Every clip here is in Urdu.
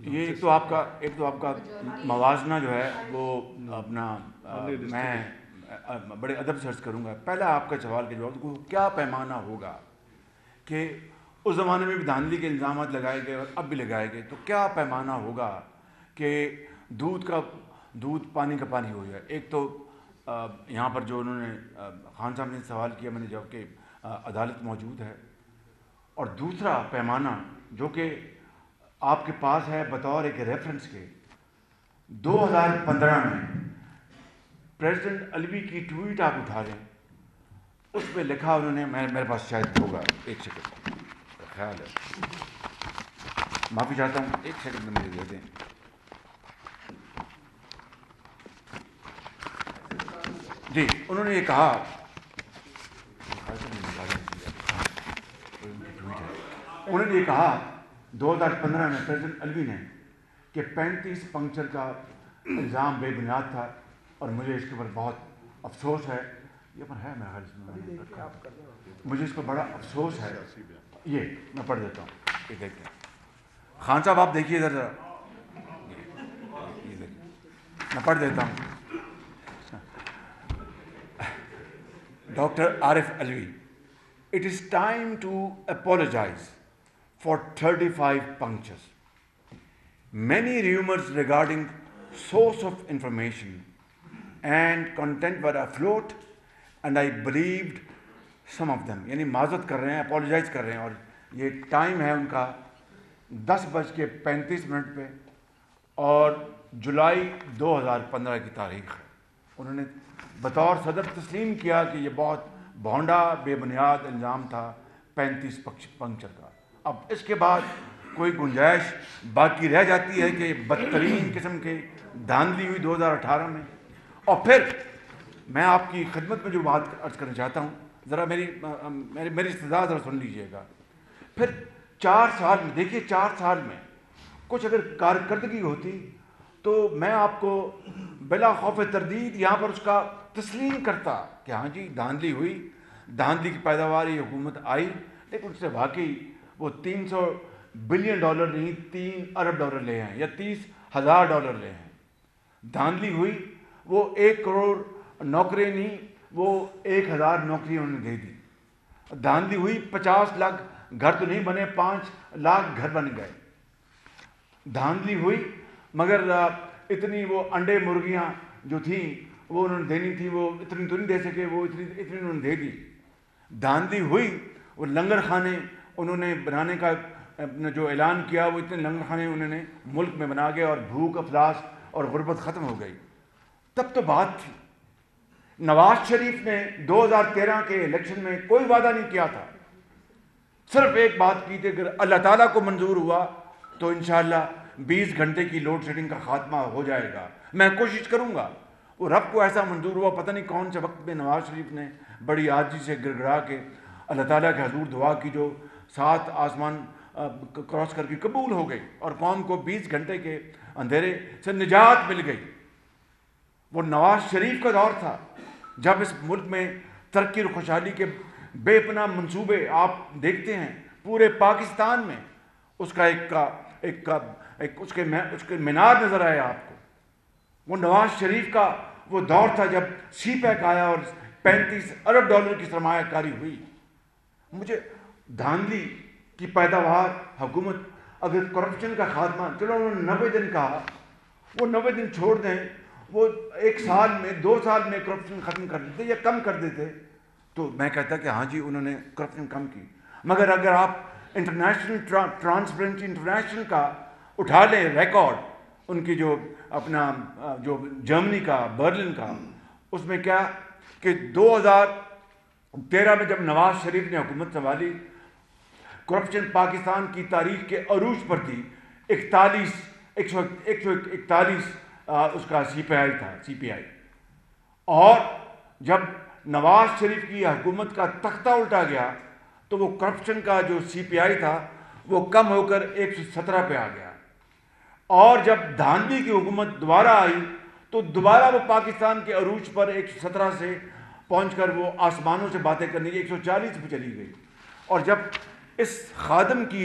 یہ ایک تو آپ کا موازنہ جو ہے وہ اپنا میں بڑے ادب سے عرض کروں گا. پہلا آپ کا سوال کا جواب کیا پیمانہ ہوگا کہ اس زمانے میں بھی دھاندلی کے الزامات لگائے گئے اور اب بھی لگائے گئے, تو کیا پیمانہ ہوگا کہ دودھ پانی کا پانی ہو جائے. ایک تو یہاں پر جو انہوں نے خان صاحب نے سوال کیا, میں نے جواب کہ عدالت موجود ہے, اور دوسرا پیمانہ جو کہ آپ کے پاس ہے بطور ایک ریفرنس کے, 2015 میں پریزیڈنٹ علوی کی ٹویٹ آپ اٹھا لیں, اس پہ لکھا انہوں نے, میرے پاس شاید ہوگا, ایک سیکنڈ خیال ہے, معافی چاہتا ہوں, ایک سیکنڈ میں مجھے دے دیں. جی انہوں نے یہ کہا, انہوں نے یہ کہا 2015 میں پریزیڈنٹ علوی نے کہ 35 پنکچر کا الزام بے بنیاد تھا, اور مجھے اس کے اوپر بہت افسوس ہے. یہ پر ہے میرا خیال, مجھے اس پر بڑا افسوس ہے. یہ میں پڑھ دیتا ہوں, یہ دیکھیں خان صاحب, آپ دیکھیے ادھر ذرا, یہ دیکھیں میں پڑھ دیتا ہوں. Doctor Arif Alvi, it is time to apologize for 35 punctures. Many rumors regarding source of information and content were afloat and I believed some of them. یعنی معذرت کر رہے ہیں, اپولوجائز کر رہے ہیں, اور یہ ٹائم ہے ان کا 10:35 پہ, اور جولائی 2015 کی تاریخ ہے. انہوں نے بطور صدر تسلیم کیا کہ یہ بہت بھونڈا بے بنیاد الزام تھا 35 پنکچر کا. اب اس کے بعد کوئی گنجائش باقی رہ جاتی ہے کہ بدترین قسم کے دھاندلی ہوئی 2018 میں. اور پھر میں آپ کی خدمت میں جو بات عرض کرنا چاہتا ہوں, ذرا میری استدعا ذرا سن لیجئے گا. پھر 4 سال میں دیکھیے, 4 سال میں کچھ اگر کارکردگی ہوتی تو میں آپ کو بلا خوف تردید یہاں پر اس کا تسلیم کرتا کہ ہاں جی دھاندلی ہوئی, دھاندلی کی پیداوار یہ حکومت آئی, لیکن اس سے واقعی وہ $300 بلین نہیں, $3 ارب لے ہیں یا $30,000 لے ہیں. دھاندلی ہوئی, وہ 1 کروڑ نوکری نہیں, وہ 1,000 نوکری انہوں نے دے دی. دھاندلی ہوئی, 50 لاکھ گھر تو نہیں بنے, 5 لاکھ گھر بن گئے. دھاندلی ہوئی, مگر اتنی وہ انڈے مرغیاں جو تھیں وہ انہوں نے دینی تھی, وہ اتنی تو نہیں دے سکے, وہ اتنی انہوں نے دے دی. دھاندلی ہوئی, وہ لنگر خانے انہوں نے بنانے کا جو اعلان کیا, وہ اتنے لنگر خانے انہوں نے ملک میں بنا گئے, اور بھوک افلاس اور غربت ختم ہو گئی. تب تو بات تھی. نواز شریف نے 2013 کے الیکشن میں کوئی وعدہ نہیں کیا تھا, صرف ایک بات کی تھی, اگر اللہ تعالیٰ کو منظور ہوا تو انشاءاللہ 20 گھنٹے کی لوڈ شیڈنگ کا خاتمہ ہو جائے گا, میں کوشش کروں گا. وہ رب کو ایسا منظور ہوا, پتہ نہیں کون سے وقت میں نواز شریف نے بڑی عاجزی سے گڑ گڑا کے اللہ تعالیٰ کے حضور دعا کی, جو 7 آسمان کراس کر کے قبول ہو گئی, اور قوم کو 20 گھنٹے کے اندھیرے سے نجات مل گئی. وہ نواز شریف کا دور تھا جب اس ملک میں ترقی اور خوشحالی کے بے پناہ منصوبے آپ دیکھتے ہیں پورے پاکستان میں. اس کا اس کے مینار نظر آئے آپ کو. وہ نواز شریف کا وہ دور تھا جب سی پیک آیا اور $35 ارب کی سرمایہ کاری ہوئی. مجھے دھاندلی کی پیداوار حکومت, اگر کرپشن کا خاتمہ, چلو انہوں نے 90 دن کہا, وہ 90 دن چھوڑ دیں, وہ 1 سال میں 2 سال میں کرپشن ختم کر دیتے یا کم کر دیتے, تو میں کہتا کہ ہاں جی انہوں نے کرپشن کم کی. مگر اگر آپ انٹرنیشنل ٹرانسپیرنسی انٹرنیشنل کا اٹھا لیں ریکارڈ, ان کی جو اپنا جو جرمنی کا, برلن کا, اس میں کیا کہ 2013 میں جب نواز شریف نے حکومت سنبھالی, کرپشن پاکستان کی تاریخ کے عروج پر تھی. 141 اس کا CPI. اور جب نواز شریف کی حکومت کا تختہ الٹا گیا تو وہ کرپشن کا جو CPI تھا وہ کم ہو کر 117 پہ آ گیا. اور جب دھاندلی کی حکومت دوبارہ آئی تو دوبارہ وہ پاکستان کے عروج پر 117 سے پہنچ کر وہ آسمانوں سے باتیں کرنے کی 140 پہ چلی گئی. اور جب اس خادم کی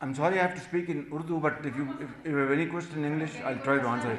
I'm sorry I have to speak in Urdu, but if you have any question in English, I'll try to answer it.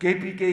KPK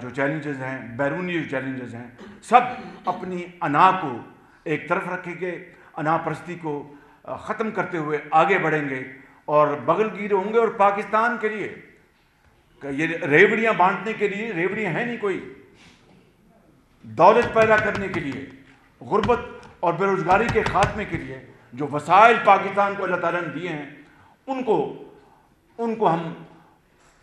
جو چیلنجز ہیں، بیرونی جو چیلنجز ہیں، سب اپنی انا کو ایک طرف رکھیں گے، انا پرستی کو ختم کرتے ہوئے آگے بڑھیں گے اور بغل گیر ہوں گے. اور پاکستان کے لیے یہ ریوڑیاں بانٹنے کے لیے ریوڑیاں ہیں نہیں کوئی، دولت پیدا کرنے کے لیے، غربت اور بے روزگاری کے خاتمے کے لیے جو وسائل پاکستان کو اللہ تعالیٰ نے دیے ہیں ان کو ہم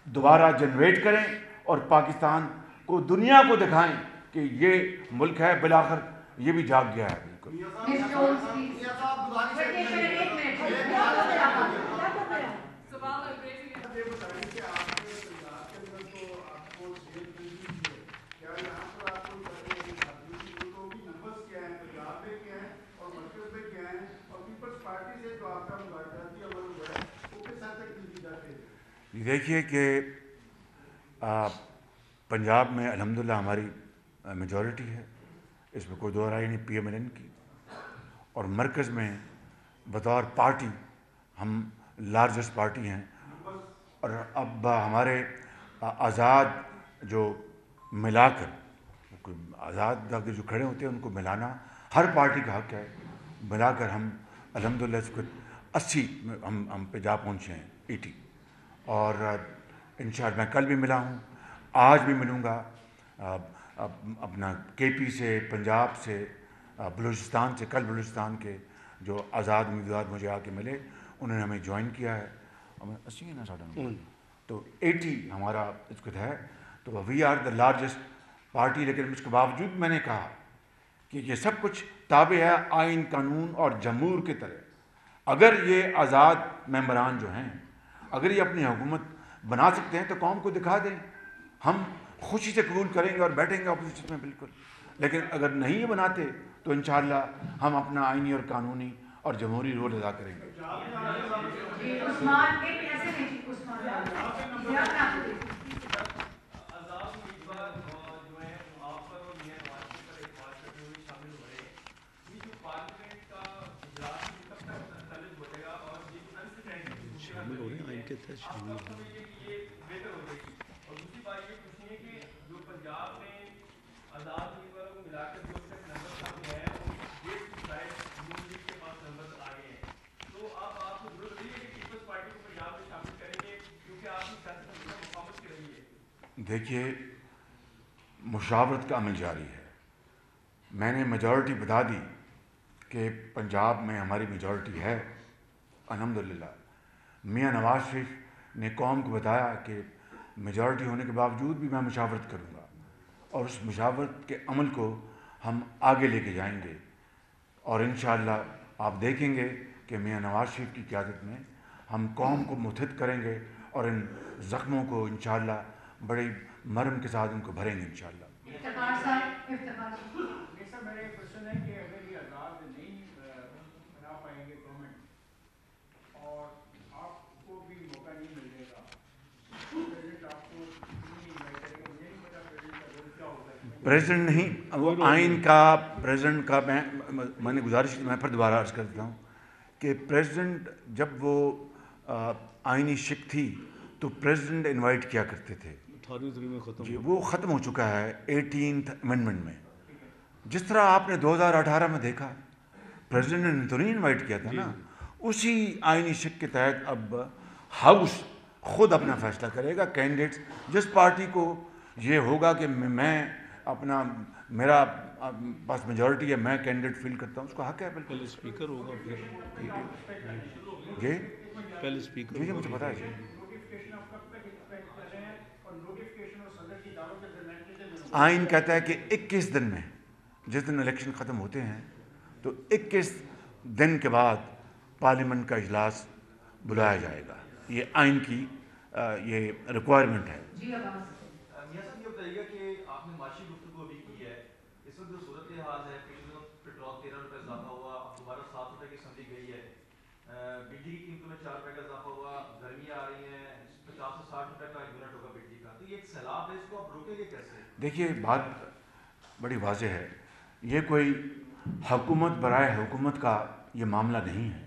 دوبارہ جنریٹ کریں اور پاکستان کو دنیا کو دکھائیں کہ یہ ملک ہے، بالآخر یہ بھی جاگ گیا ہے. بالکل. دیکھیے کہ پنجاب میں الحمدللہ ہماری میجورٹی ہے، اس میں کوئی دو رائے نہیں پی ایم ایل این کی، اور مرکز میں بطور پارٹی ہم لارجسٹ پارٹی ہیں. اور اب ہمارے آزاد جو ملا کر آزاد جو کھڑے ہوتے ہیں ان کو ملانا ہر پارٹی کا حق ہے. ملا کر ہم الحمدللہ اس کو 80 ہم پہ جا پہنچے ہیں، 80. اور انشاءاللہ میں کل بھی ملا ہوں، آج بھی ملوں گا اپنا کے پی سے، پنجاب سے، بلوچستان سے. کل بلوچستان کے جو آزاد امیدوار مجھے آ کے ملے انہوں نے ہمیں جوائن کیا ہے. ہمیں 80 ہے نا ساڑھا نمبر، تو 80 ہمارا اس کو ہے. تو we are the largest party. لیکن اس کے باوجود میں نے کہا کہ یہ سب کچھ تابع ہے آئین، قانون اور جمہور کی طرح. اگر یہ آزاد ممبران جو ہیں اگر یہ اپنی حکومت بنا سکتے ہیں تو قوم کو دکھا دیں، ہم خوشی سے قبول کریں گے اور بیٹھیں گے اپوزیشن میں بالکل. لیکن اگر نہیں یہ بناتے تو انشاءاللہ ہم اپنا آئینی اور قانونی اور جمہوری رول ادا کریں گے. دیکھیے مشاورت کا عمل جاری ہے. میں نے میجورٹی بتا دی کہ پنجاب میں ہماری میجورٹی ہے الحمدللہ. میاں نواز شریف نے قوم کو بتایا کہ میجورٹی ہونے کے باوجود بھی میں مشاورت کروں گا، اور اس مشاورت کے عمل کو ہم آگے لے کے جائیں گے. اور انشاءاللہ آپ دیکھیں گے کہ میاں نواز شریف کی قیادت میں ہم قوم کو متحد کریں گے اور ان زخموں کو انشاءاللہ بڑے مرم کے ساتھ ان کو بھریں گے انشاءاللہ. میرا یہ کوشچن ہے کہ اگر یہ آزاد نہیں بنا پائیں گے گورنمنٹ اور آپ کو بھی موقع نہیں ملے گا، پریزیڈنٹ آپ کو نہیں انوائٹ کرے گا، مجھے نہیں پتا پریزیڈنٹ کا رول کیا ہوگا. پریزیڈنٹ نہیں، وہ آئین کا پریزیڈنٹ کا میں نے گزارش میں پھر دوبارہ عرض کر دیتا ہوں کہ پریزیڈنٹ جب وہ آئینی شک تھی تو پریزیڈنٹ انوائٹ کیا کرتے تھے. جی وہ ختم ہو چکا ہے 18th امینڈمنٹ میں. جس طرح آپ نے 2018 میں دیکھا پریزیڈنٹ نے تو نہیں انوائٹ کیا تھا نا. اسی آئینی شک کے تحت اب ہاؤس خود اپنا فیصلہ کرے گا. کینڈیڈیٹس جس پارٹی کو یہ ہوگا کہ میں اپنا میرا پاس میجورٹی ہے، میں کینڈیڈیٹ فیل کرتا ہوں، اس کا حق ہے. بالکل اسپیکر ہوگا پھر جی پہلے اسپیکر جی مجھے پتا ہے جی. آئین کہتا ہے کہ 21 دن میں، جس دن الیکشن ختم ہوتے ہیں تو 21 دن کے بعد پارلیمنٹ کا اجلاس بلایا جائے گا. یہ آئین کی یہ ریکوائرمنٹ ہے. میاں صاحب یہ بتائیے کہ آپ نے معاشی گفتگو ابھی کی ہے، اس وقت جو صورتحال ہے پیٹرول 13 روپے اضافہ ہوا، اب دوبارہ 7 روپے کی سمجھی گئی ہے، بجلی کی قیمتوں میں 4 روپے کا اضافہ ہوا، گرمیاں آ رہی ہیں، 50 سے 60 روپے کا یونٹ ہوگا بجلی کا، تو یہ ایک سیلاب ہے، اس کو آپ روکیں گے کیسے؟ دیکھیے بات بڑی واضح ہے. یہ کوئی حکومت برائے حکومت کا یہ معاملہ نہیں ہے.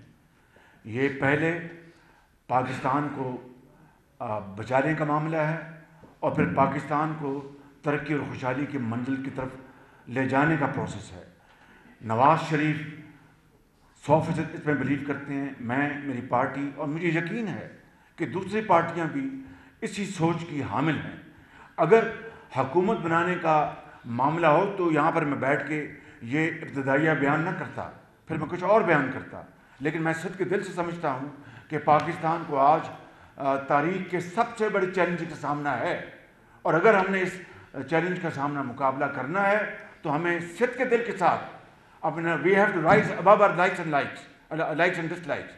یہ پہلے پاکستان کو بچانے کا معاملہ ہے اور پھر پاکستان کو ترقی اور خوشحالی کی منزل کی طرف لے جانے کا پروسیس ہے۔ نواز شریف 100% اس میں بلیو کرتے ہیں، میں، میری پارٹی، اور مجھے یقین ہے کہ دوسری پارٹیاں بھی اسی سوچ کی حامل ہیں۔ اگر حکومت بنانے کا معاملہ ہو تو یہاں پر میں بیٹھ کے یہ ابتدائیہ بیان نہ کرتا، پھر میں کچھ اور بیان کرتا، لیکن میں صدق دل سے سمجھتا ہوں کہ پاکستان کو آج تاریخ کے سب سے بڑے چیلنج کا سامنا ہے، اور اگر ہم نے اس چیلنج کا سامنا مقابلہ کرنا ہے تو ہمیں صدق کے دل کے ساتھ اپنا we have to rise above our likes and dislikes,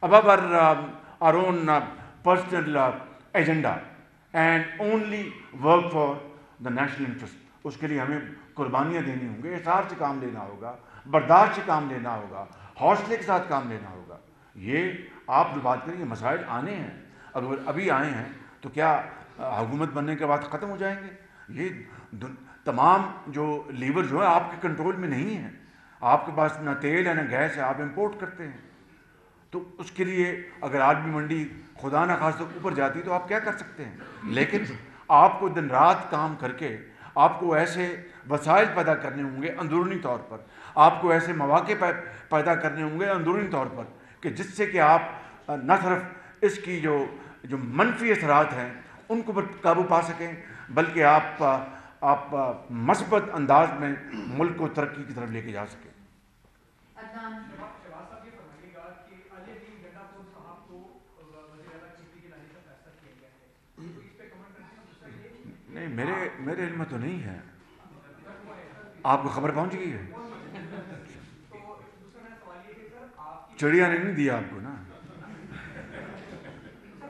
above our own personal agenda, and only work for the national interest. اس کے لیے ہمیں قربانیاں دینی ہوں گی، احسار سے کام لینا ہوگا، برداشت سے کام لینا ہوگا، حوصلے کے ساتھ کام لینا ہوگا۔ یہ آپ جو بات کریں، یہ مسائل آنے ہیں، اگر ابھی آئے ہیں تو کیا حکومت بننے کے بعد ختم ہو جائیں گے؟ یہ تمام جو لیور جو ہے آپ کے کنٹرول میں نہیں ہیں، آپ کے پاس نہ تیل ہے نہ گیس ہے، آپ امپورٹ کرتے ہیں، تو اس کے لیے اگر عالمی منڈی خدا نہ خواستہ اوپر جاتی تو آپ کیا کر سکتے ہیں؟ لیکن آپ کو دن رات کام کر کے آپ کو ایسے وسائل پیدا کرنے ہوں گے اندرونی طور پر، آپ کو ایسے مواقع پیدا کرنے ہوں گے اندرونی طور پر کہ جس سے کہ آپ نہ صرف اس کی جو منفی اثرات ہیں ان کو قابو پا سکیں، بلکہ آپ مثبت انداز میں ملک کو ترقی کی طرف لے کے جا سکیں۔ شہباز صاحب یہ فرمائیے گا کہ علی الدین گنڈا پور صاحب کو وزیر اعلیٰ چیف کی لانے کا فیصلہ کیا گیا ہے، تو اس پہ کمنٹ کرتے ہیں؟ دوسرا یہ نہیں، میرے علم میں تو نہیں ہے، آپ کو خبر پہنچ گئی ہے؟ تو دوسرا میرا سوال یہ ہے کہ سر آپ کی چڑیا نے نہیں دیا آپ کو نا؟ سر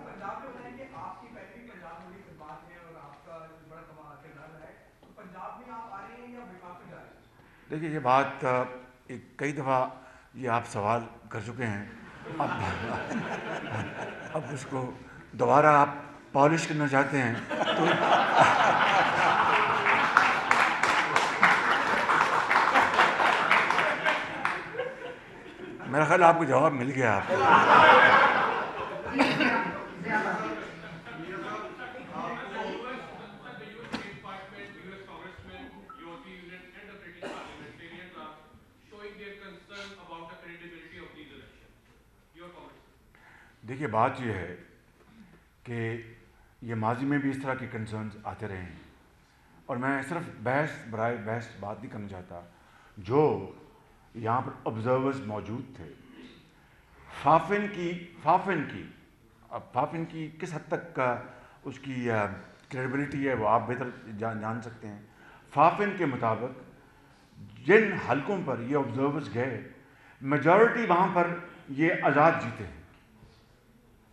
پنجاب میں بتائیں کہ آپ کی پہلی پنجاب میں بھی خدمات ہیں اور آپ کا بڑا کردار رہا ہے، تو پنجاب میں آپ آ رہے ہیں یا وفاق میں جا رہے ہیں؟ دیکھیے یہ بات کئی دفعہ یہ آپ سوال کر چکے ہیں، اب اس کو دوبارہ آپ پالش کرنا چاہتے ہیں تو میرا خیال آپ کو جواب مل گیا آپ کو۔ دیکھیے بات یہ ہے کہ یہ ماضی میں بھی اس طرح کے کنسرنز آتے رہے ہیں، اور میں صرف بحث برائے بحث بات نہیں کرنا چاہتا، جو یہاں پر آبزرورز موجود تھے، فافن کی کس حد تک کا اس کی کریڈیبلٹی ہے وہ آپ بہتر جان سکتے ہیں۔ فافن کے مطابق جن حلقوں پر یہ آبزرورز گئے، میجورٹی وہاں پر یہ آزاد جیتے ہیں،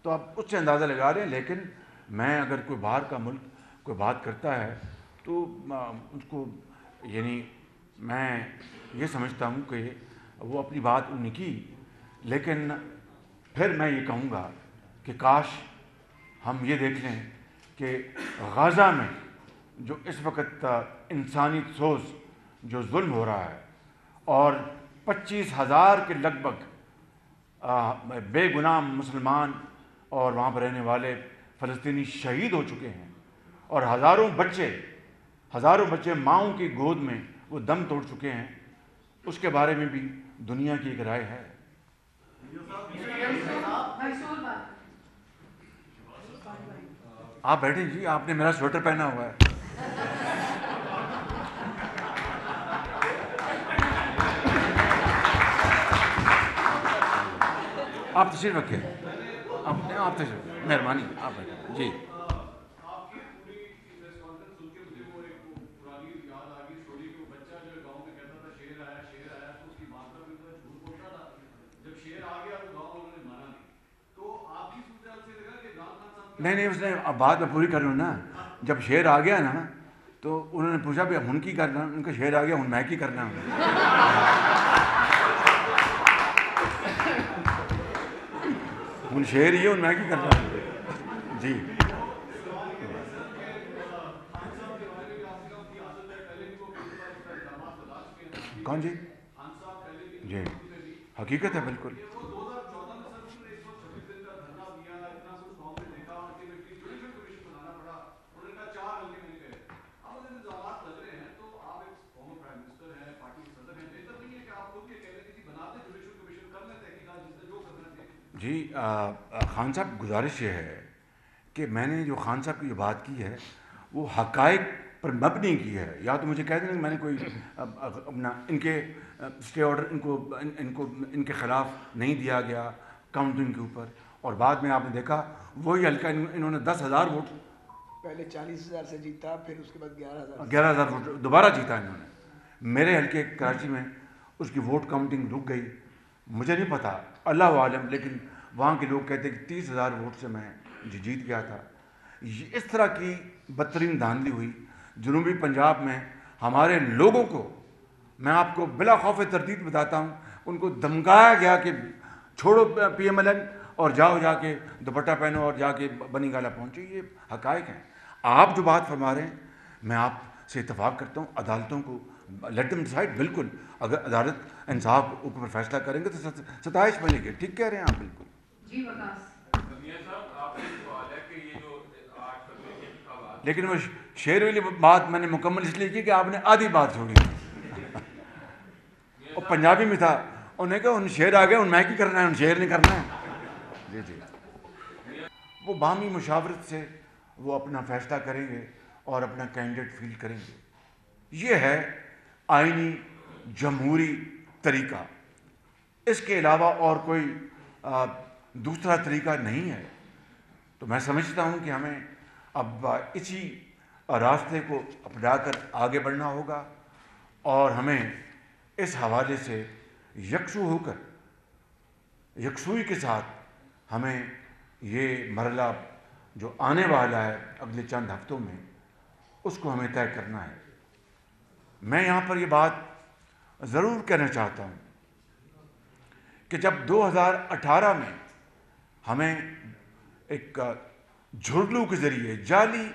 تو آپ اس سے اندازہ لگا رہے ہیں۔ لیکن میں اگر کوئی باہر کا ملک کوئی بات کرتا ہے تو اس کو یعنی میں یہ سمجھتا ہوں کہ وہ اپنی بات انہوں نے کی، لیکن پھر میں یہ کہوں گا کہ کاش ہم یہ دیکھ لیں کہ غزہ میں جو اس وقت انسانی سوز جو ظلم ہو رہا ہے، اور 25,000 کے لگ بھگ بے گناہ مسلمان اور وہاں پر رہنے والے فلسطینی شہید ہو چکے ہیں، اور ہزاروں بچے ماؤں کی گود میں وہ دم توڑ چکے ہیں، اس کے بارے میں بھی دنیا کی ایک رائے ہے۔ آپ بیٹھیں جی، آپ نے میرا سویٹر پہنا ہوا ہے۔ آپ تشریف رکھیں، آپ تشریف، مہربانی، آپ بیٹھیں جی۔ آپ کی پوری پریس کانفرنس سن کے مجھے وہ ایک پرانی یاد آ گئی اسٹوری کہ وہ بچہ جو گاؤں میں کہتا تھا شیر آیا تو اس کی ماں کا بھی جھوٹ بولتا تھا، جب شیر آ گیا تو گاؤں والوں نے مانا نہیں، تو آپ کی صورتحال سے لگا کہ عمران خان صاحب نہیں، اس نے اب بات میں پوری کر رہا ہوں نا، جب شیر آ گیا نا تو انہوں نے پوچھا بھی ہن کی کرنا، ان کا شیر آ گیا ہن میں کی کرنا۔ ہن شیر ہی ہے، ہن میں کی کرنا جی۔ کون جی؟ جی حقیقت ہے بالکل۔ جی خان صاحب گزارش یہ ہے کہ میں نے جو خان صاحب کی جو بات کی ہے وہ حقائق پر مبنی کی ہے. یا تو مجھے کہہ دیں کہ میں نے کوئی اپنا ان کے اسٹے آرڈر ان کے خلاف نہیں دیا گیا کاؤنٹنگ کے اوپر, اور بعد میں آپ نے دیکھا وہی حلقہ انہوں نے 10,000 ووٹ, پہلے 40,000 سے جیتا, پھر اس کے بعد 11,000 ووٹ دوبارہ جیتا انہوں نے. میرے حلقے کراچی میں اس کی ووٹ کاؤنٹنگ رک گئی, مجھے نہیں پتا, اللہ عالم, لیکن وہاں کے لوگ کہتے ہیں کہ 30,000 ووٹ سے میں جیت گیا تھا. اس طرح کی بدترین دھاندلی ہوئی جنوبی پنجاب میں. ہمارے لوگوں کو میں آپ کو بلا خوف تردید بتاتا ہوں, ان کو دھمکایا گیا کہ چھوڑو پی ایم ایل این اور جاؤ جا کے دوپٹہ پہنو اور جا کے بنی گالا پہنچو. یہ حقائق ہیں. آپ جو بات فرما رہے ہیں میں آپ سے اتفاق کرتا ہوں, عدالتوں کو لیٹ دم ڈیسائڈ. بالکل اگر عدالت انصاف اوپر فیصلہ کریں گے تو ستائش ملے گی. ٹھیک کہہ رہے ہیں آپ بالکل. جی وکاس لیکن وہ شعر والی بات میں نے مکمل اس لیے کی کہ آپ نے آدھی بات چھوڑی. اور پنجابی میں تھا, انہوں نے کہا ان شعر آ گئے, ان میں کی کرنا ہے, ان شعر نہیں کرنا ہے. جی جی, وہ باہمی مشاورت سے وہ اپنا فیصلہ کریں گے اور اپنا کینڈیڈیٹ فیل کریں گے. یہ ہے آئینی جمہوری طریقہ. اس کے علاوہ اور کوئی دوسرا طریقہ نہیں ہے. تو میں سمجھتا ہوں کہ ہمیں اب اسی راستے کو اپنا کر آگے بڑھنا ہوگا, اور ہمیں اس حوالے سے یکسو ہو کر یکسوئی کے ساتھ ہمیں یہ مرحلہ جو آنے والا ہے اگلے چند ہفتوں میں, اس کو ہمیں طے کرنا ہے. میں یہاں پر یہ بات ضرور کہنا چاہتا ہوں کہ جب 2018 میں ہمیں ایک جھرلو کے ذریعے, جعلی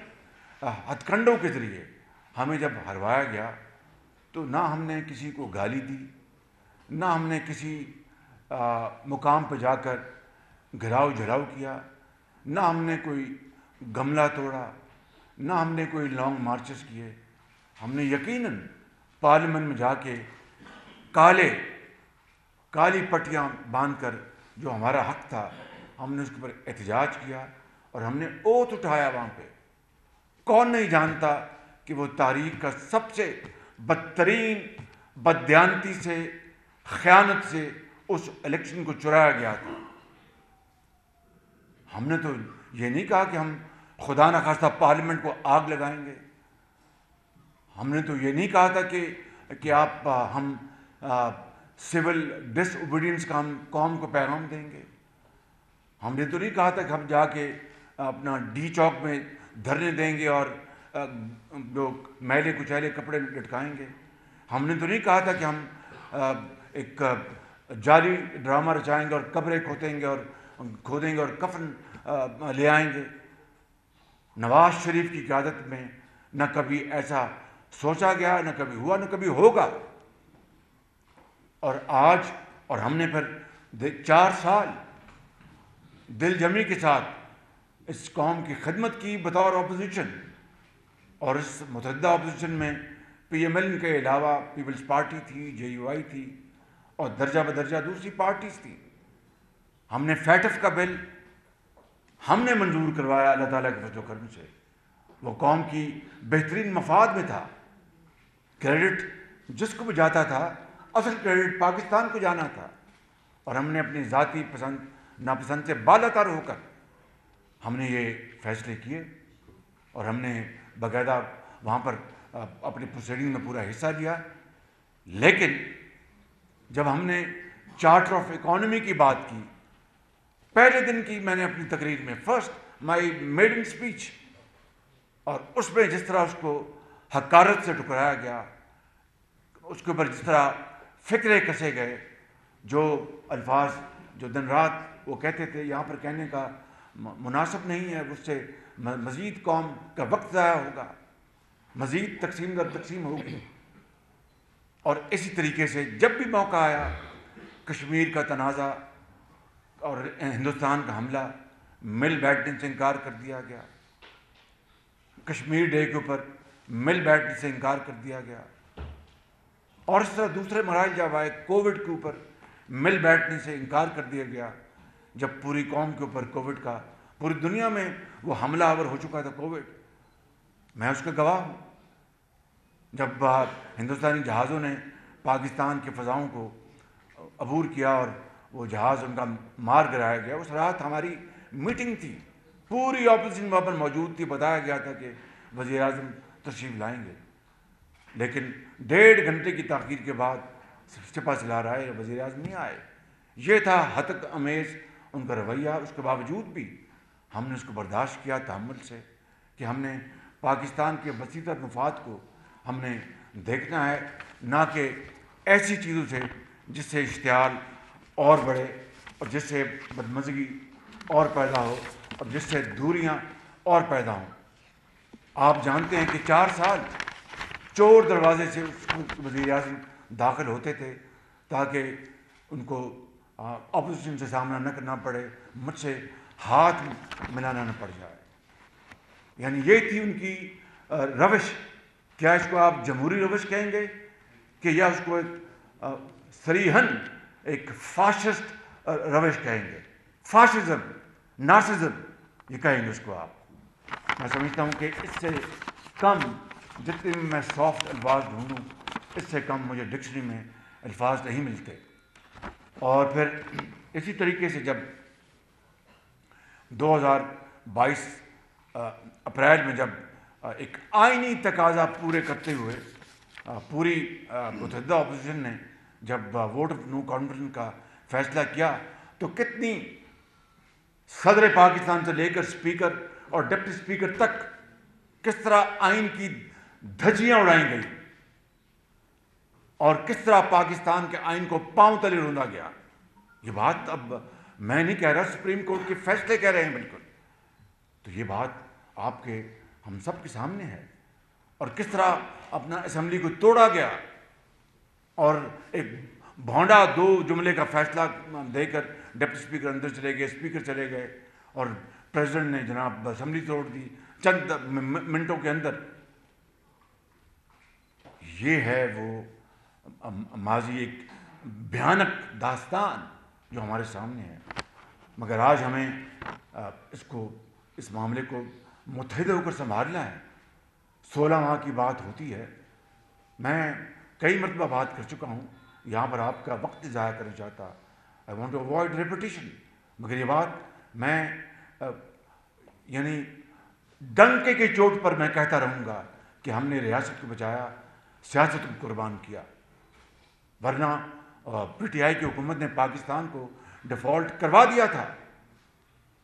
ہتھ کنڈوں کے ذریعے ہمیں جب ہروایا گیا, تو نہ ہم نے کسی کو گالی دی, نہ ہم نے کسی مقام پہ جا کر گھراؤ جھراؤ کیا, نہ ہم نے کوئی گملہ توڑا, نہ ہم نے کوئی لانگ مارچز کیے. ہم نے یقیناً پارلیمنٹ میں جا کے کالی پٹیاں باندھ کر جو ہمارا حق تھا ہم نے اس کے اوپر احتجاج کیا, اور ہم نے اوتھ اٹھایا وہاں پہ. کون نہیں جانتا کہ وہ تاریخ کا سب سے بدترین بددیانتی سے, خیانت سے اس الیکشن کو چرایا گیا تھا. ہم نے تو یہ نہیں کہا کہ ہم خدا نخواستہ پارلیمنٹ کو آگ لگائیں گے. ہم نے تو یہ نہیں کہا تھا کہ ہم سول ڈس اوبیڈینس کا ہم قوم کو پیغام دیں گے. ہم نے تو نہیں کہا تھا کہ ہم جا کے اپنا ڈی چوک میں دھرنے دیں گے اور لوگ میلے کچیلے کپڑے لٹکائیں گے. ہم نے تو نہیں کہا تھا کہ ہم ایک جعلی ڈرامہ رچائیں گے اور قبریں کھودیں گے اور کفن لے آئیں گے. نواز شریف کی قیادت میں نہ کبھی ایسا سوچا گیا, نہ کبھی ہوا, نہ کبھی ہوگا. اور آج, اور ہم نے پھر 4 سال دل جمی کے ساتھ اس قوم کی خدمت کی بطور اپوزیشن, اور اس متحدہ اپوزیشن میں پی ایم ایل کے علاوہ پیپلز پارٹی تھی, جے یو آئی تھی, اور درجہ بدرجہ دوسری پارٹیز تھی. ہم نے فیٹف کا بل ہم نے منظور کروایا اللہ تعالیٰ کے فضل و کرم سے. وہ قوم کی بہترین مفاد میں تھا. کریڈٹ جس کو بھی جاتا تھا, اصل کریڈٹ پاکستان کو جانا تھا. اور ہم نے اپنی ذاتی پسند ناپسند سے بالا تر ہو کر ہم نے یہ فیصلے کیے, اور ہم نے باقاعدہ وہاں پر اپنی پروسیڈنگ میں پورا حصہ لیا. لیکن جب ہم نے چارٹر آف اکانومی کی بات کی, پہلے دن کی میں نے اپنی تقریر میں فرسٹ مائی میڈن اسپیچ, اور اس میں جس طرح اس کو حقارت سے ٹکرایا گیا, اس کے اوپر جس طرح فکرے کسے گئے, جو الفاظ جو دن رات وہ کہتے تھے یہاں پر کہنے کا مناسب نہیں ہے, اس سے مزید قوم کا وقت ضائع ہوگا, مزید تقسیم در تقسیم ہوگی. اور اسی طریقے سے جب بھی موقع آیا کشمیر کا تنازع اور ہندوستان کا حملہ, مل بیٹھنے سے انکار کر دیا گیا. کشمیر ڈے کے اوپر مل بیٹھنے سے انکار کر دیا گیا. اور اس طرح دوسرے مراحل جب آئے, کووڈ کے اوپر مل بیٹھنے سے انکار کر دیا گیا. جب پوری قوم کے اوپر کووڈ کا پوری دنیا میں وہ حملہ آور ہو چکا تھا کووڈ، میں اس کا گواہ ہوں۔ جب ہندوستانی جہازوں نے پاکستان کے فضاؤں کو عبور کیا اور وہ جہاز ان کا مار گرایا گیا، اس رات ہماری میٹنگ تھی، پوری اپوزیشن وہاں پر موجود تھی، بتایا گیا تھا کہ وزیر اعظم تشریف لائیں گے، لیکن 1.5 گھنٹے کی تاخیر کے بعد سپہ سالار آئے، وزیر اعظم نہیں آئے۔ یہ تھا ہتک امیز ان کا رویہ۔ اس کے باوجود بھی ہم نے اس کو برداشت کیا تحمل سے، کہ ہم نے پاکستان کے وسیع تر مفاد کو ہم نے دیکھنا ہے، نہ کہ ایسی چیزوں سے جس سے اشتعال اور بڑھے اور جس سے بدمزگی اور پیدا ہو اور جس سے دوریاں اور پیدا ہوں۔ آپ جانتے ہیں کہ 4 سال چور دروازے سے وزیر اعظم داخل ہوتے تھے تاکہ ان کو اپوزیشن سے سامنا نہ کرنا پڑے، مجھ سے ہاتھ ملانا نہ پڑ جائے۔ یعنی یہ تھی ان کی روش۔ کیا اس کو آپ جمہوری روش کہیں گے کہ یا اس کو ایک صریحاً ایک فاشسٹ روش کہیں گے؟ فاشزم، نارسزم یہ کہیں گے اس کو آپ۔ میں سمجھتا ہوں کہ اس سے کم جتنے میں سافٹ الفاظ ڈھونڈوں، اس سے کم مجھے ڈکشنری میں الفاظ نہیں ملتے۔ اور پھر اسی طریقے سے جب 2022 اپریل میں جب ایک آئینی تقاضا پورے کرتے ہوئے پوری متحدہ اپوزیشن نے جب ووٹ آف نو کانفیڈنس کا فیصلہ کیا، تو کتنی صدر پاکستان سے لے کر اسپیکر اور ڈپٹی اسپیکر تک کس طرح آئین کی دھجیاں اڑائیں گئی اور کس طرح پاکستان کے آئین کو پاؤں تلے روندا گیا۔ یہ بات اب میں نہیں کہہ رہا، سپریم کورٹ کے فیصلے کہہ رہے ہیں بالکل۔ تو یہ بات آپ کے ہم سب کے سامنے ہے، اور کس طرح اپنا اسمبلی کو توڑا گیا اور ایک بھونڈا 2 جملے کا فیصلہ دے کر ڈپٹی اسپیکر اندر چلے گئے، اسپیکر چلے گئے، اور پریزیڈنٹ نے جناب اسمبلی توڑ دی چند منٹوں کے اندر۔ یہ ہے وہ ماضی ایک بھیانک داستان جو ہمارے سامنے ہے، مگر آج ہمیں اس معاملے کو متحد ہو کر سنبھالنا ہے۔ 16 ماہ کی بات ہوتی ہے، میں کئی مرتبہ بات کر چکا ہوں، یہاں پر آپ کا وقت ضائع کرنا چاہتا، I want to avoid repetition, مگر یہ بات میں یعنی ڈنکے کی چوٹ پر میں کہتا رہوں گا کہ ہم نے ریاست کو بچایا، سیاست کو قربان کیا، ورنہ پی ٹی آئی کی حکومت نے پاکستان کو ڈیفالٹ کروا دیا تھا۔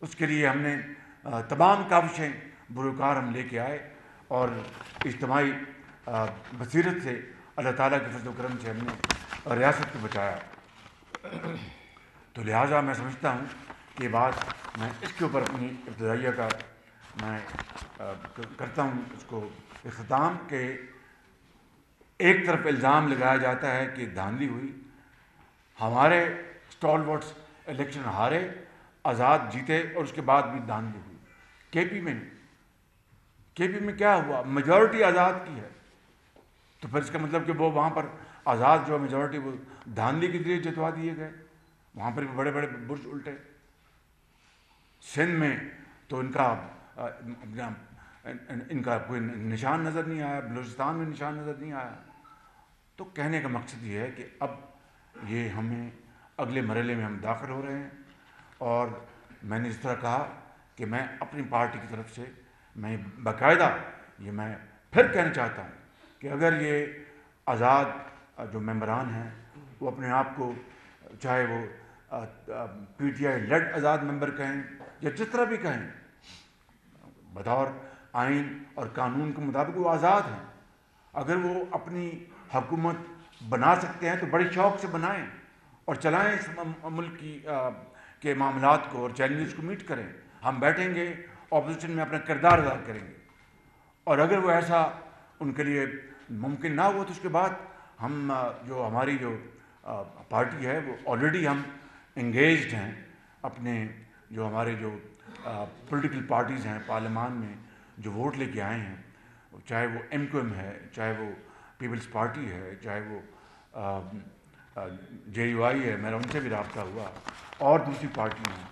اس کے لیے ہم نے تمام کاوشیں بروکار ہم لے کے آئے، اور اجتماعی بصیرت سے اللہ تعالیٰ کے فضل و کرم سے ہم نے ریاست کو بچایا۔ تو لہٰذا میں سمجھتا ہوں کہ یہ بات میں اس کے اوپر اپنی ابتدائیہ کا میں کرتا ہوں اس کو اختتام، کہ ایک طرف الزام لگایا جاتا ہے کہ دھاندلی ہوئی، ہمارے اسٹال ورڈس الیکشن ہارے، آزاد جیتے، اور اس کے بعد بھی دھاندلی ہوئی۔ کے پی میں کیا ہوا؟ میجورٹی آزاد کی ہے، تو پھر اس کا مطلب کہ وہ وہاں پر آزاد جو میجورٹی وہ دھاندلی کے ذریعے جتوا دیے گئے، وہاں پر بھی بڑے بڑے برج الٹے۔ سندھ میں تو ان کا کوئی نشان نظر نہیں آیا، بلوچستان میں نشان نظر نہیں آیا۔ تو کہنے کا مقصد یہ ہے کہ اب یہ ہمیں اگلے مرحلے میں ہم داخل ہو رہے ہیں، اور میں نے اس طرح کہا کہ میں اپنی پارٹی کی طرف سے میں باقاعدہ یہ میں پھر کہنا چاہتا ہوں کہ اگر یہ آزاد جو ممبران ہیں وہ اپنے آپ کو چاہے وہ پی ٹی آئی لیڈ آزاد ممبر کہیں یا جس طرح بھی کہیں، بطور آئین اور قانون کے مطابق وہ آزاد ہیں، اگر وہ اپنی حکومت بنا سکتے ہیں تو بڑے شوق سے بنائیں اور چلائیں اس ملک کے معاملات کو اور چیلنجز کو میٹ کریں۔ ہم بیٹھیں گے، اپوزیشن میں اپنا کردار ادا کریں گے، اور اگر وہ ایسا ان کے لیے ممکن نہ ہوا تو اس کے بعد ہم جو ہماری جو پارٹی ہے وہ آلریڈی ہم انگیجڈ ہیں اپنے جو ہمارے جو پولیٹیکل پارٹیز ہیں پارلیمان میں جو ووٹ لے کے آئے ہیں، چاہے وہ ایم کیو ایم ہے، چاہے وہ پیپلز پارٹی ہے، چاہے وہ جے یو آئی ہے، میرا ان سے بھی رابطہ ہوا، اور دوسری پارٹیاں ہیں.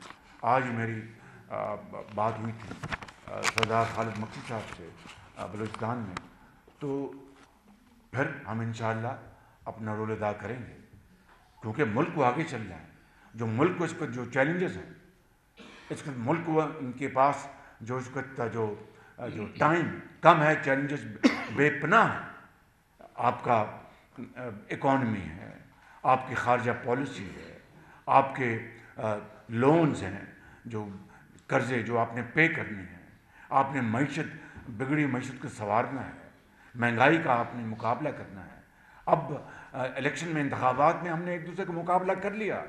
آج میری بات ہوئی تھی سردار خالد مکی صاحب سے بلوچستان میں، تو پھر ہم انشاءاللہ اپنا رول ادا کریں گے، کیونکہ ملک کو آگے چل رہا ہے. جو ملک کو اس پر جو چیلنجز ہیں، اس کے ملک کو ان کے پاس جو اس کا جو ٹائم کم ہے، چیلنجز بے پناہ ہیں. آپ کا اکانومی ہے، آپ کی خارجہ پالیسی ہے، آپ کے لونز ہیں، جو قرضے جو آپ نے پے کرنے ہیں، آپ نے معیشت بگڑی معیشت کو سنوارنا ہے، مہنگائی کا آپ نے مقابلہ کرنا ہے. اب الیکشن میں انتخابات میں ہم نے ایک دوسرے کا مقابلہ کر لیا.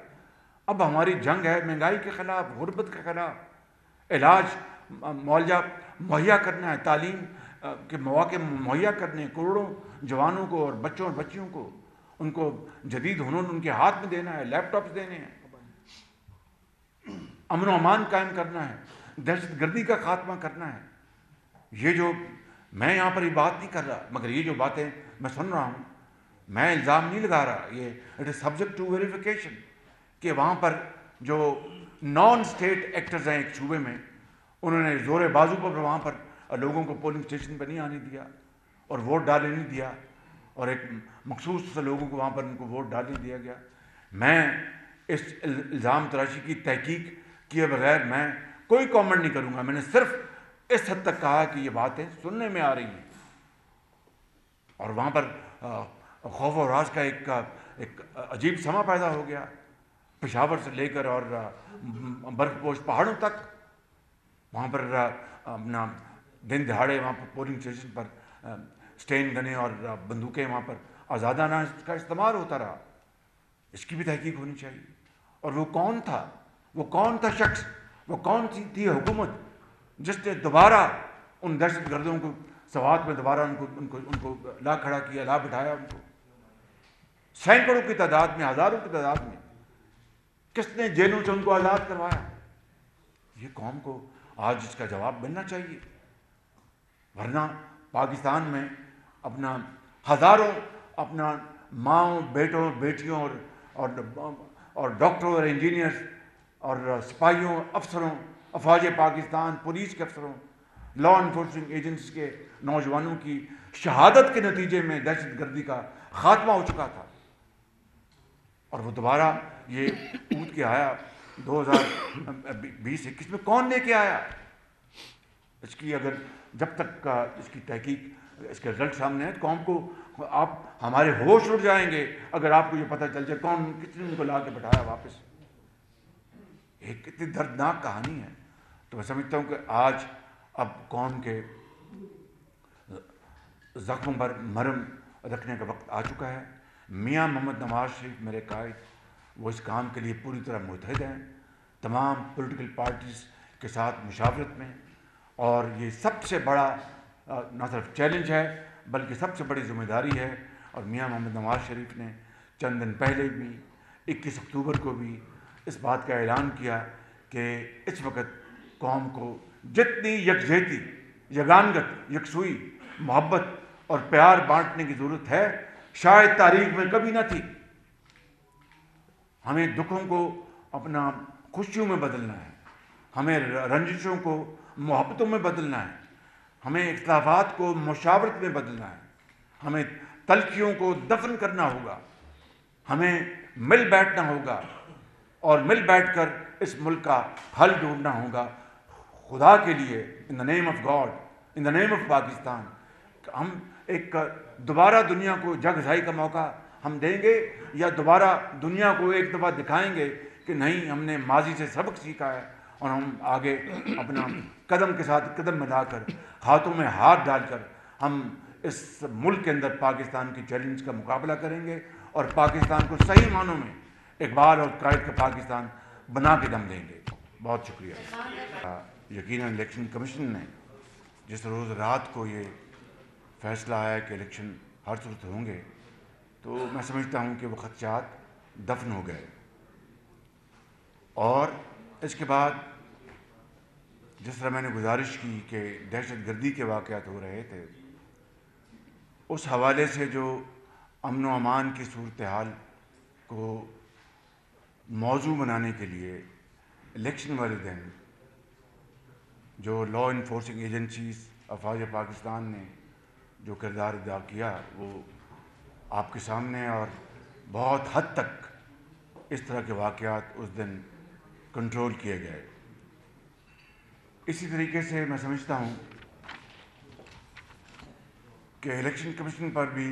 اب ہماری جنگ ہے مہنگائی کے خلاف، غربت کے خلاف. علاج معالجہ مہیا کرنا ہے، تعلیم کے مواقع مہیا کرنے ہیں، کروڑوں جوانوں کو اور بچوں اور بچیوں کو ان کو جدید ہنر ان کے ہاتھ میں دینا ہے، لیپ ٹاپس دینے ہیں، امن و امان قائم کرنا ہے، دہشت گردی کا خاتمہ کرنا ہے. یہ جو میں یہاں پر یہ بات نہیں کر رہا، مگر یہ جو باتیں میں سن رہا ہوں، میں الزام نہیں لگا رہا، یہ it is subject to verification کہ وہاں پر جو نان اسٹیٹ ایکٹرز ہیں ایک صوبے میں، انہوں نے زور بازو پر وہاں پر لوگوں کو پولنگ اسٹیشن پر نہیں آنے دیا اور ووٹ ڈالنے نہیں دیا، اور ایک مخصوص لوگوں کو وہاں پر ان کو ووٹ ڈالنے دیا گیا. میں اس الزام تراشی کی تحقیق کیے بغیر میں کوئی کامنٹ نہیں کروں گا. میں نے صرف اس حد تک کہا کہ یہ باتیں سننے میں آ رہی ہیں، اور وہاں پر خوف و راز کا ایک عجیب سما پیدا ہو گیا. پشاور سے لے کر اور برف پوش پہاڑوں تک وہاں پر اپنا دن دہاڑے وہاں پر پولنگ اسٹیشن پر اسٹین گنیں اور بندوقیں وہاں پر آزادانہ اس کا استعمال ہوتا رہا. اس کی بھی تحقیق ہونی چاہیے. اور وہ کون تھا، وہ کون تھا شخص، وہ کون سی تھی حکومت جس نے دوبارہ ان دہشت گردوں کو سوات میں دوبارہ ان کو لا کھڑا کیا، لا بٹھایا. ان کو سینکڑوں کی تعداد میں، ہزاروں کی تعداد میں کس نے جیلوں سے ان کو آزاد کروایا. یہ قوم کو آج اس کا جواب ملنا چاہیے. ورنہ پاکستان میں اپنا ہزاروں اپنا ماؤں بیٹوں بیٹیوں اور ڈاکٹروں اور انجینئرز اور سپاہیوں افسروں افواج پاکستان پولیس کے افسروں لا انفورسنگ ایجنٹس کے نوجوانوں کی شہادت کے نتیجے میں دہشت گردی کا خاتمہ ہو چکا تھا. اور وہ دوبارہ یہ اونٹ کے آیا 2020-21 میں کون لے کے آیا؟ اس کی اگر جب تک اس کی تحقیق اس کے رزلٹ سامنے ہے تو قوم کو آپ ہمارے ہوش اڑ جائیں گے اگر آپ کو یہ پتہ چل جائے کون کس نے ان کو لا کے بٹھایا واپس. ایک کتنی دردناک کہانی ہے. تو میں سمجھتا ہوں کہ آج اب قوم کے زخموں پر مرہم رکھنے کا وقت آ چکا ہے. میاں محمد نواز شریف میرے قائد، وہ اس کام کے لیے پوری طرح متحد ہیں، تمام پولیٹیکل پارٹیز کے ساتھ مشاورت میں. اور یہ سب سے بڑا نہ صرف چیلنج ہے بلکہ سب سے بڑی ذمہ داری ہے. اور میاں محمد نواز شریف نے چند دن پہلے بھی 21 اکتوبر کو بھی اس بات کا اعلان کیا کہ اس وقت قوم کو جتنی یکجہتی، یگانگت، یکسوئی، محبت اور پیار بانٹنے کی ضرورت ہے شاید تاریخ میں کبھی نہ تھی. ہمیں دکھوں کو اپنا خوشیوں میں بدلنا ہے، ہمیں رنجشوں کو محبتوں میں بدلنا ہے، ہمیں اختلافات کو مشاورت میں بدلنا ہے، ہمیں تلخیوں کو دفن کرنا ہوگا، ہمیں مل بیٹھنا ہوگا اور مل بیٹھ کر اس ملک کا حل ڈھونڈنا ہوگا. خدا کے لیے in the name of God, in the name of Pakistan, ہم ایک دوبارہ دنیا کو جگہزائی کا موقع ہم دیں گے یا دوبارہ دنیا کو ایک دفعہ دکھائیں گے کہ نہیں ہم نے ماضی سے سبق سیکھا ہے اور ہم آگے اپنا قدم کے ساتھ قدم ملا کر ہاتھوں میں ہاتھ ڈال کر ہم اس ملک کے اندر پاکستان کی چیلنج کا مقابلہ کریں گے اور پاکستان کو صحیح معنوں میں اقبال اور قائد کا پاکستان بنا کے دم دیں گے. بہت شکریہ. یقیناً الیکشن کمیشن نے جس روز رات کو یہ فیصلہ آیا کہ الیکشن ہر صورت ہوں گے تو میں سمجھتا ہوں کہ وہ خدشات دفن ہو گئے. اور اس کے بعد جس طرح میں نے گزارش کی کہ دہشت گردی کے واقعات ہو رہے تھے، اس حوالے سے جو امن و امان کی صورتحال کو موضوع بنانے کے لیے الیکشن والے دن جو لا انفورسنگ ایجنسیز افواج پاکستان نے جو کردار ادا کیا وہ آپ کے سامنے ہے، اور بہت حد تک اس طرح کے واقعات اس دن کنٹرول کیے گئے۔ اسی طریقے سے میں سمجھتا ہوں کہ الیکشن کمیشن پر بھی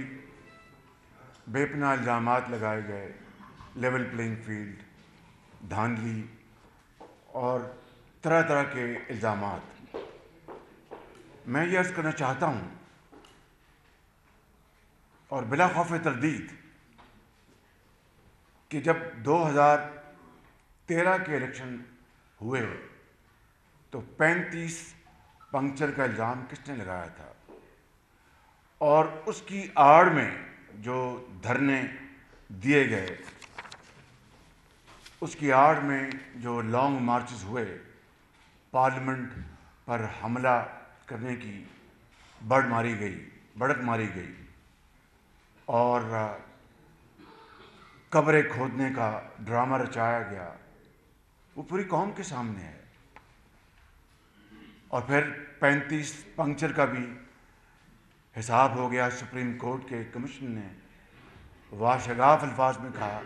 بے پناہ الزامات لگائے گئے، لیول پلینگ فیلڈ، دھاندلی اور طرح طرح کے الزامات۔ میں یہ عرض کرنا چاہتا ہوں اور بلا خوف تردید کہ جب 2013 کے الیکشن ہوئے تو 35 پنکچر کا الزام کس نے لگایا تھا، اور اس کی آڑ میں جو دھرنے دیے گئے، اس کی آڑ میں جو لانگ مارچز ہوئے، پارلیمنٹ پر حملہ کرنے کی بڑھ ماری گئی اور قبریں کھودنے کا ڈرامہ رچایا گیا، وہ پوری قوم کے سامنے ہے۔ اور پھر 35 پنکچر کا بھی حساب ہو گیا۔ سپریم کورٹ کے کمیشن نے واشگاف الفاظ میں کہا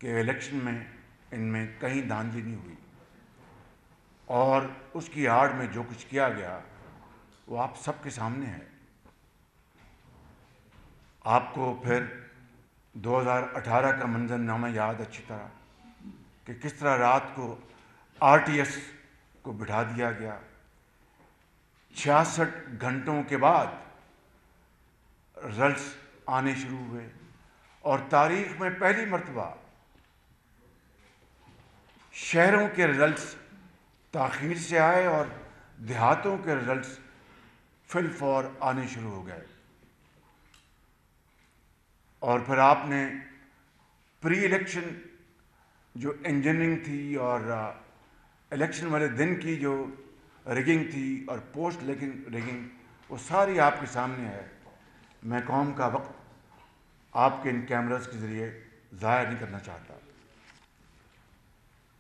کہ الیکشن میں ان میں کہیں دھاندلی نہیں ہوئی، اور اس کی آڑ میں جو کچھ کیا گیا وہ آپ سب کے سامنے ہے۔ آپ کو پھر 2018 کا منظرنامہ یاد اچھی طرح کہ کس طرح رات کو RTS کو بٹھا دیا گیا، 66 گھنٹوں کے بعد رزلٹس آنے شروع ہوئے، اور تاریخ میں پہلی مرتبہ شہروں کے رزلٹس تاخیر سے آئے اور دیہاتوں کے رزلٹس فی الفور آنے شروع ہو گئے۔ اور پھر آپ نے پری الیکشن جو انجینئرنگ تھی اور الیکشن والے دن کی جو ریگنگ تھی اور پوسٹ الیکشن ریگنگ، وہ ساری آپ کے سامنے ہے۔ میں قوم کا وقت آپ کے ان کیمراز کے ذریعے ضائع نہیں کرنا چاہتا۔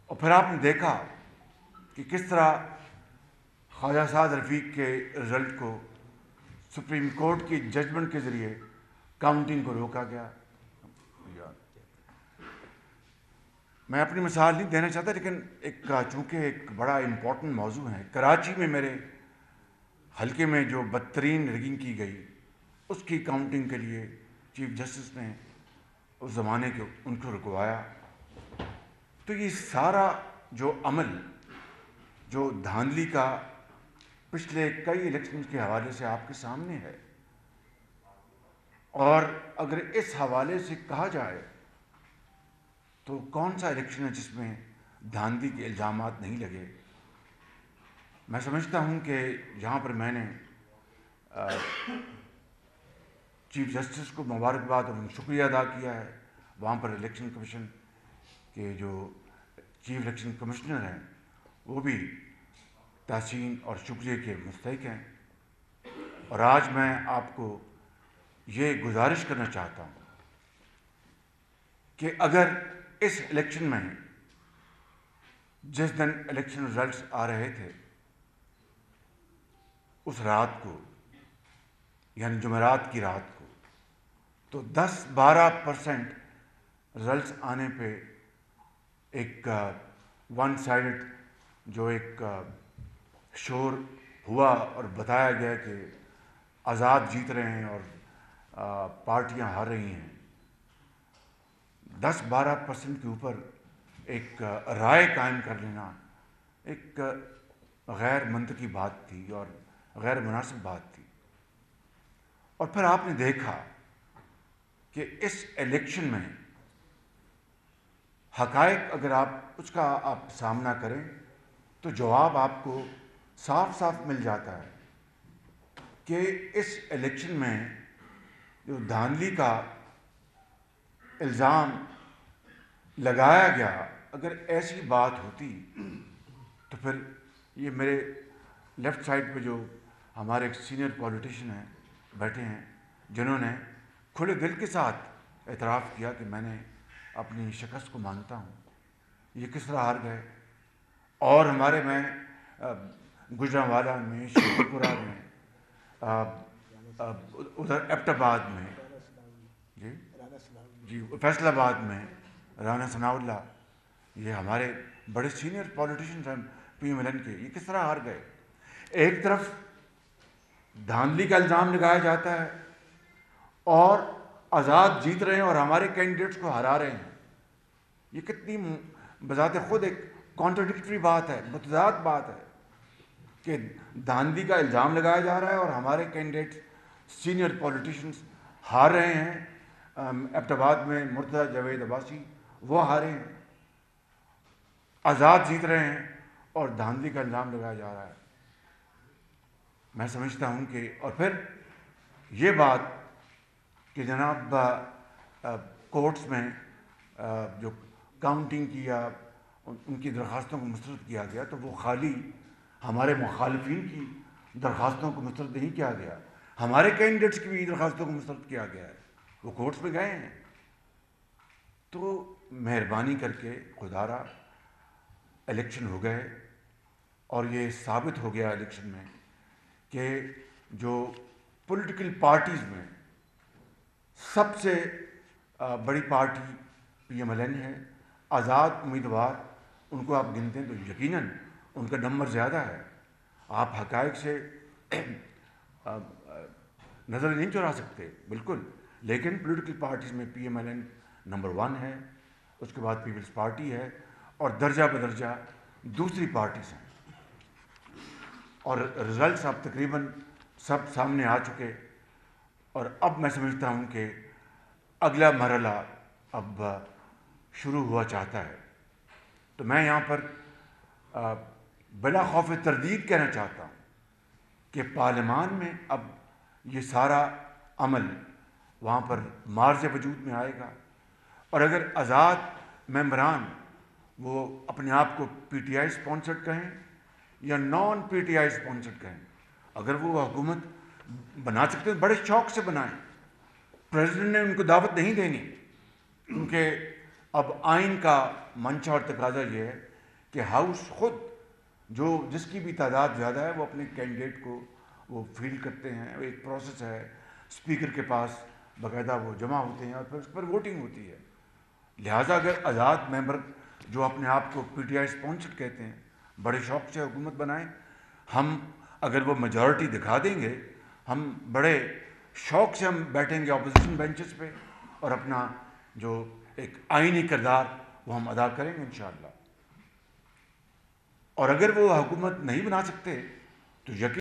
اور پھر آپ نے دیکھا کہ کس طرح خواجہ سعد رفیق کے رزلٹ کو سپریم کورٹ کی ججمنٹ کے ذریعے کاؤنٹنگ کو روکا گیا۔ میں اپنی مثال نہیں دینا چاہتا، لیکن چونکہ ایک بڑا امپورٹنٹ موضوع ہے، کراچی میں میرے حلقے میں جو بدترین ریگنگ کی گئی اس کی کاؤنٹنگ کے لیے چیف جسٹس نے اس زمانے کے ان کو رکوایا۔ تو یہ سارا جو عمل جو دھاندلی کا پچھلے کئی الیکشن کے حوالے سے آپ کے سامنے ہے، اور اگر اس حوالے سے کہا جائے تو کون سا الیکشن ہے جس میں دھاندلی کے الزامات نہیں لگے؟ میں سمجھتا ہوں کہ جہاں پر میں نے چیف جسٹس کو مبارکباد اور شکریہ ادا کیا ہے، وہاں پر الیکشن کمیشن کے جو چیف الیکشن کمشنر ہیں وہ بھی تحسین اور شکریہ کے مستحق ہیں۔ اور آج میں آپ کو یہ گزارش کرنا چاہتا ہوں کہ اگر اس الیکشن میں جس دن الیکشن رزلٹس آ رہے تھے اس رات کو، یعنی جمعرات کی رات کو، تو 10-12% رزلٹس آنے پہ ایک ون سائڈڈ جو ایک شور ہوا اور بتایا گیا کہ آزاد جیت رہے ہیں اور پارٹیاں ہار رہی ہیں، 10-12% کے اوپر ایک رائے قائم کر لینا ایک غیر منطقی بات تھی اور غیر مناسب بات تھی۔ اور پھر آپ نے دیکھا کہ اس الیکشن میں حقائق اگر آپ اس کا سامنا کریں تو جواب آپ کو صاف صاف مل جاتا ہے کہ اس الیکشن میں جو دھاندلی کا الزام لگایا گیا، اگر ایسی بات ہوتی تو پھر یہ میرے لیفٹ سائڈ پہ جو ہمارے ایک سینئر پولیٹیشین ہیں بیٹھے ہیں، جنہوں نے کھلے دل کے ساتھ اعتراف کیا کہ میں نے اپنی شکست کو مانتا ہوں، یہ کس طرح ہار گئے. اور ہمارے میں گجرانوالہ میں، شیخ پورہ میں، ادھر ایبٹ آباد میں، جی فیصل آباد میں رانا ثناء اللہ، یہ ہمارے بڑے سینئر پولیٹیشینز ہیں پی ایم ایل این کے، یہ کس طرح ہار گئے. ایک طرف دھاندلی کا الزام لگایا جاتا ہے اور آزاد جیت رہے ہیں اور ہمارے کینڈیڈیٹس کو ہرا رہے ہیں. یہ کتنی بذات خود ایک کانٹرڈکٹری بات ہے، متضاد بات ہے کہ دھاندلی کا الزام لگایا جا رہا ہے اور ہمارے کینڈیڈیٹ سینئر پولیٹیشینز ہار رہے ہیں. ایبٹ آباد میں مرتضیٰ جاوید عباسی وہ ہارے ہیں، آزاد جیت رہے ہیں اور دھاندلی کا الزام لگایا جا رہا ہے. میں سمجھتا ہوں کہ اور پھر یہ بات کہ جناب کورٹس میں جو کاؤنٹنگ کی یا ان کی درخواستوں کو مسترد کیا گیا تو وہ خالی ہمارے مخالفین کی درخواستوں کو مسترد نہیں کیا گیا، ہمارے کینڈیڈیٹس کی بھی درخواستوں کو مسترد کیا گیا ہے. وہ کورٹس میں گئے ہیں. تو مہربانی کر کے خدا را الیکشن ہو گئے اور یہ ثابت ہو گیا الیکشن میں کہ جو پولیٹیکل پارٹیز میں سب سے بڑی party P M L N ہے. آزاد امیدوار ان کو آپ گنتے ہیں تو یقیناً ان کا نمبر زیادہ ہے. آپ حقائق سے نظر نہیں چرا سکتے بالکل، لیکن پولیٹیکل پارٹیز میں P M L N number 1 ہے، اس کے بعد پیپلز پارٹی ہے اور درجہ بدرجہ دوسری پارٹیز ہیں. اور رزلٹس اب تقریباً سب سامنے آ چکے اور اب میں سمجھتا ہوں کہ اگلا مرحلہ اب شروع ہوا چاہتا ہے. تو میں یہاں پر بلا خوف تردید کہنا چاہتا ہوں کہ پارلیمان میں اب یہ سارا عمل وہاں پر مارج وجود میں آئے گا. اور اگر آزاد ممبران وہ اپنے آپ کو پی ٹی آئی اسپانسرڈ کہیں یا naan P T I sponsored کہیں، اگر وہ حکومت بنا سکتے ہیں بڑے شوق سے بنائیں. پریزیڈنٹ نے ان کو دعوت نہیں دینی، کیونکہ اب آئین کا منشا اور تقاضا یہ ہے کہ ہاؤس خود جس کی بھی تعداد زیادہ ہے وہ اپنے کینڈیڈیٹ کو وہ فیلڈ کرتے ہیں. ایک پروسیس ہے، اسپیکر کے پاس باقاعدہ وہ جمع ہوتے ہیں اور پھر اس پر ووٹنگ ہوتی ہے. لہٰذا اگر آزاد ممبر جو اپنے آپ کو پی ٹی آئی اسپانسرڈ کہتے ہیں بڑے شوق سے حکومت بنائیں، ہم اگر وہ میجورٹی دکھا دیں گے ہم بڑے شوق سے ہم بیٹھیں گے اپوزیشن بینچز پہ اور اپنا جو ایک آئینی کردار وہ ہم ادا کریں گے انشاءاللہ. اور اگر وہ حکومت نہیں بنا سکتے تو یقین